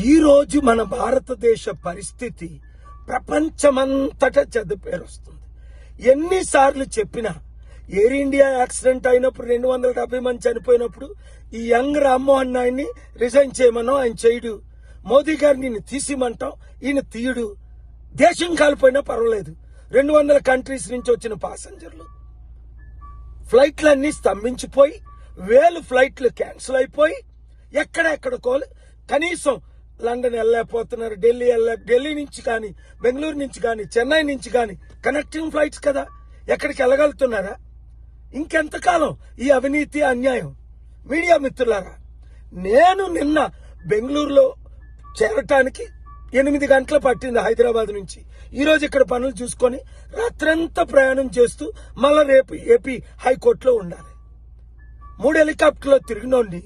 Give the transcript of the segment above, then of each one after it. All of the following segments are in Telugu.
ఈరోజు మన భారతదేశ పరిస్థితి ప్రపంచమంతటా చెడ్డ పేరు వస్తుంది. ఎన్నిసార్లు చెప్పినా ఎయిర్ ఇండియా యాక్సిడెంట్ అయినప్పుడు 270 మంది చనిపోయినప్పుడు ఈ యంగ్ రామ్మోహన్ నాయుడిని రిజైన్ చేయమనో ఆయన చేయడు. మోదీ గారిని ఈయన తీసిమంటాం, ఈయన తీయుడు. దేశం కాలిపోయినా పర్వాలేదు. 200 కంట్రీస్ నుంచి వచ్చిన ప్యాసింజర్లు ఫ్లైట్లన్నీ స్తంభించిపోయి 1000 ఫ్లైట్లు క్యాన్సిల్ అయిపోయి ఎక్కడెక్కడికో కనీసం లండన్ వెళ్ళలేకపోతున్నారు, ఢిల్లీ నుంచి కానీ, బెంగళూరు నుంచి కానీ, చెన్నై నుంచి కానీ కనెక్టింగ్ ఫ్లైట్స్ కదా, ఎక్కడికి వెళ్ళగలుగుతున్నారా? ఇంకెంతకాలం ఈ అవినీతి అన్యాయం? మీడియా మిత్రులారా, నేను నిన్న బెంగళూరులో చేరటానికి 8 గంటలు పట్టింది హైదరాబాద్ నుంచి. ఈరోజు ఇక్కడ పనులు చూసుకొని రాత్రంతా ప్రయాణం చేస్తూ మళ్ళా రేపు ఏపీ హైకోర్టులో ఉండాలి. 3 హెలికాప్టర్లో తిరిగినోడిని,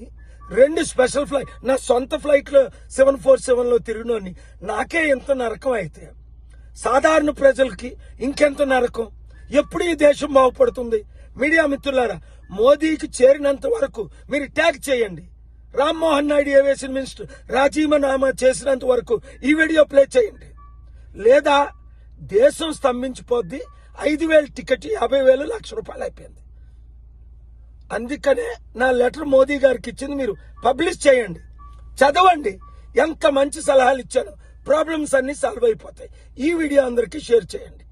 2 స్పెషల్ ఫ్లైట్, నా సొంత ఫ్లైట్లో 747లో తిరిగినోడిని నాకే ఎంత నరకం అయితే సాధారణ ప్రజలకి ఇంకెంత నరకం? ఎప్పుడు ఈ దేశం బాగుపడుతుంది? మీడియా మిత్రులారా, మోదీకి చేరినంత వరకు మీరు ట్యాగ్ చేయండి. రామ్మోహన్ నాయుడు ఏవియేషన్ మినిస్టర్ రాజీనామా చేసినంత వరకు ఈ వీడియో ప్లే చేయండి. లేదా దేశం స్తంభించిపోద్ది. 5,000 టికెట్ 50,000 ₹1,00,000 అయిపోయింది. అందుకనే నా లెటర్ మోదీ గారికి ఇచ్చింది మీరు పబ్లిష్ చేయండి, చదవండి. ఎంత మంచి సలహాలు ఇచ్చాను. ప్రాబ్లమ్స్ అన్ని సాల్వ్ అయిపోతాయి. ఈ వీడియో అందరికీ షేర్ చేయండి.